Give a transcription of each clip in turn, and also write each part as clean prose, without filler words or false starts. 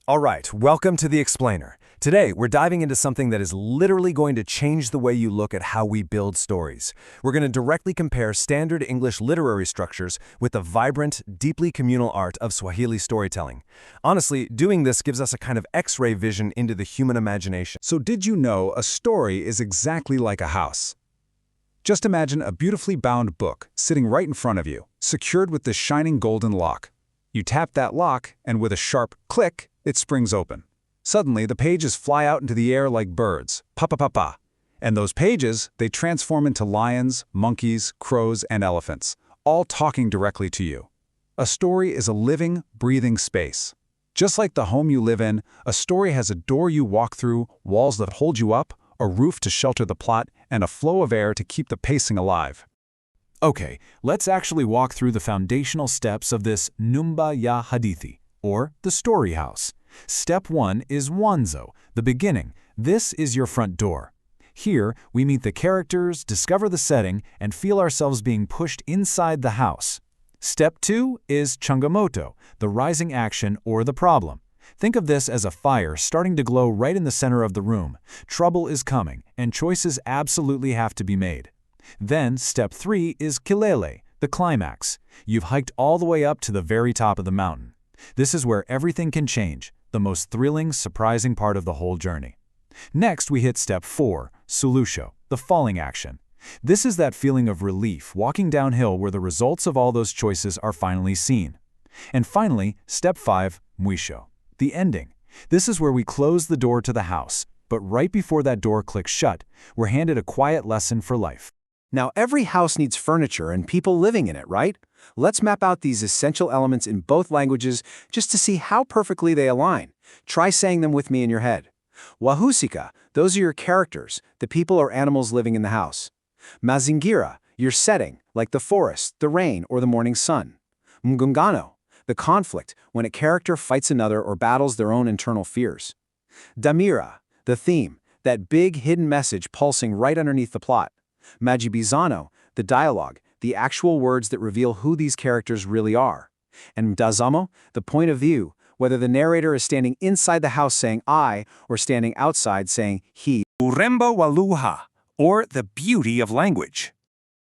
All right, welcome to The Explainer. Today, we're diving into something that is literally going to change the way you look at how we build stories. We're going to directly compare standard English literary structures with the vibrant, deeply communal art of Swahili storytelling. Honestly, doing this gives us a kind of X-ray vision into the human imagination. So did you know a story is exactly like a house? Just imagine a beautifully bound book sitting right in front of you, secured with this shining golden lock. You tap that lock, and with a sharp click, it springs open. Suddenly, the pages fly out into the air like birds, pa-pa-pa-pa. And those pages, they transform into lions, monkeys, crows, and elephants, all talking directly to you. A story is a living, breathing space. Just like the home you live in, a story has a door you walk through, walls that hold you up, a roof to shelter the plot, and a flow of air to keep the pacing alive. Okay, let's actually walk through the foundational steps of this Nyumba ya Hadithi, or the story house. Step 1 is Mwanzo, the beginning. This is your front door. Here, we meet the characters, discover the setting, and feel ourselves being pushed inside the house. Step 2 is Changamoto, the rising action or the problem. Think of this as a fire starting to glow right in the center of the room. Trouble is coming, and choices absolutely have to be made. Then, step 3 is Kilele, the climax. You've hiked all the way up to the very top of the mountain. This is where everything can change, the most thrilling, surprising part of the whole journey. Next, we hit step 4, Sulusho, the falling action. This is that feeling of relief walking downhill where the results of all those choices are finally seen. And finally, step 5, Mwisho, the ending. This is where we close the door to the house, but right before that door clicks shut, we're handed a quiet lesson for life. Now, every house needs furniture and people living in it, right? Let's map out these essential elements in both languages just to see how perfectly they align. Try saying them with me in your head. Wahusika, those are your characters, the people or animals living in the house. Mazingira, your setting, like the forest, the rain, or the morning sun. Mgongano, the conflict, when a character fights another or battles their own internal fears. Damira, the theme, that big hidden message pulsing right underneath the plot. Majibizano, the dialogue, the actual words that reveal who these characters really are. And Mtazamo, the point of view, whether the narrator is standing inside the house saying I or standing outside saying he. Urembo wa lugha, or the beauty of language.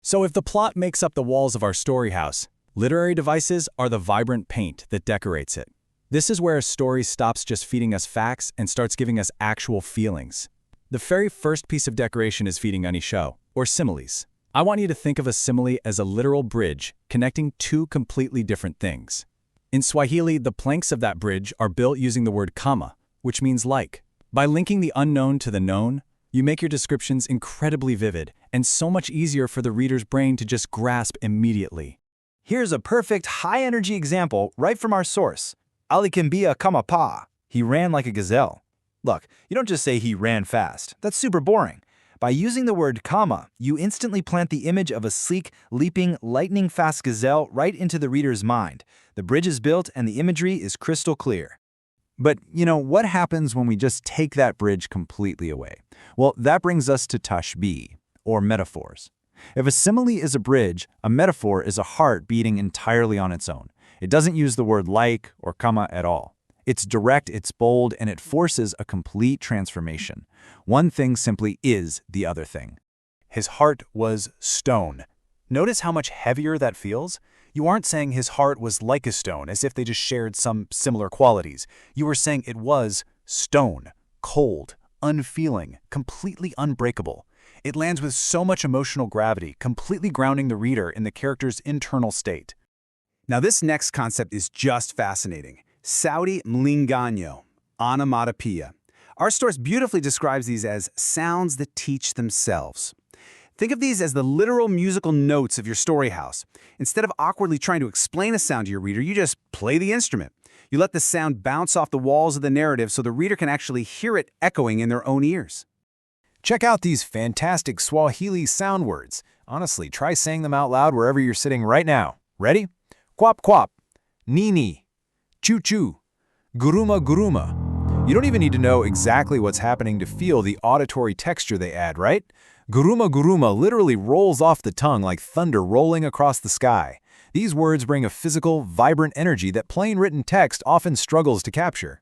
So if the plot makes up the walls of our story house, literary devices are the vibrant paint that decorates it. This is where a story stops just feeding us facts and starts giving us actual feelings. The very first piece of decoration is feeding anisho, or similes. I want you to think of a simile as a literal bridge connecting two completely different things. In Swahili, the planks of that bridge are built using the word kama, which means like. By linking the unknown to the known, you make your descriptions incredibly vivid and so much easier for the reader's brain to just grasp immediately. Here's a perfect high-energy example right from our source. Ali Kimbia kama pa. He ran like a gazelle. Look, you don't just say he ran fast. That's super boring. By using the word kama, you instantly plant the image of a sleek, leaping, lightning-fast gazelle right into the reader's mind. The bridge is built and the imagery is crystal clear. But, what happens when we just take that bridge completely away? Well, that brings us to tashbih, or metaphors. If a simile is a bridge, a metaphor is a heart beating entirely on its own. It doesn't use the word like or kama at all. It's direct, it's bold, and it forces a complete transformation. One thing simply is the other thing. His heart was stone. Notice how much heavier that feels? You aren't saying his heart was like a stone, as if they just shared some similar qualities. You were saying it was stone, cold, unfeeling, completely unbreakable. It lands with so much emotional gravity, completely grounding the reader in the character's internal state. Now this next concept is just fascinating. Saudi mlingano, onomatopoeia. Our source beautifully describes these as sounds that teach themselves. Think of these as the literal musical notes of your story house. Instead of awkwardly trying to explain a sound to your reader, you just play the instrument. You let the sound bounce off the walls of the narrative so the reader can actually hear it echoing in their own ears. Check out these fantastic Swahili sound words. Honestly, try saying them out loud wherever you're sitting right now. Ready? Kwap kwap, nini, choo-choo, guruma guruma. You don't even need to know exactly what's happening to feel the auditory texture they add, right? Guruma guruma literally rolls off the tongue like thunder rolling across the sky. These words bring a physical, vibrant energy that plain written text often struggles to capture.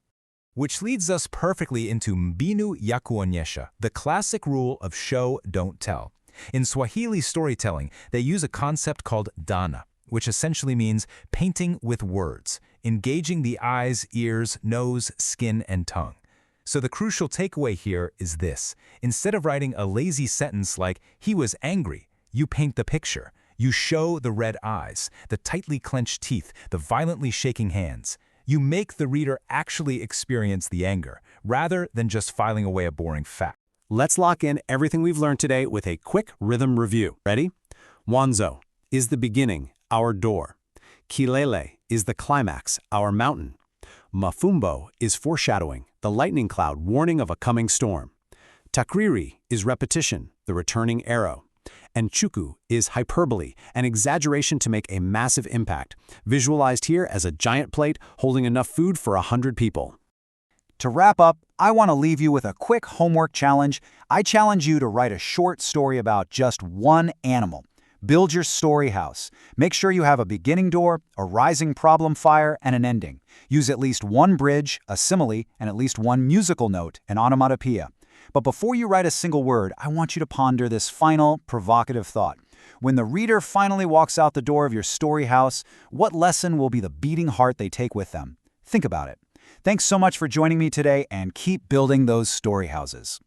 Which leads us perfectly into mbinu ya kuonyesha, the classic rule of show, don't tell. In Swahili storytelling, they use a concept called dana, which essentially means painting with words, engaging the eyes, ears, nose, skin, and tongue. So the crucial takeaway here is this. Instead of writing a lazy sentence like, he was angry, you paint the picture. You show the red eyes, the tightly clenched teeth, the violently shaking hands. You make the reader actually experience the anger, rather than just filing away a boring fact. Let's lock in everything we've learned today with a quick rhythm review. Ready? Mwanzo is the beginning, our door. Kilele is the climax, our mountain. Mafumbo is foreshadowing, the lightning cloud warning of a coming storm. Takriri is repetition, the returning arrow. And chuku is hyperbole, an exaggeration to make a massive impact, visualized here as a giant plate holding enough food for 100 people. To wrap up, I want to leave you with a quick homework challenge. I challenge you to write a short story about just one animal. Build your story house. Make sure you have a beginning door, a rising problem fire, and an ending. Use at least one bridge, a simile, and at least one musical note, an onomatopoeia. But before you write a single word, I want you to ponder this final, provocative thought. When the reader finally walks out the door of your story house, what lesson will be the beating heart they take with them? Think about it. Thanks so much for joining me today, and keep building those story houses.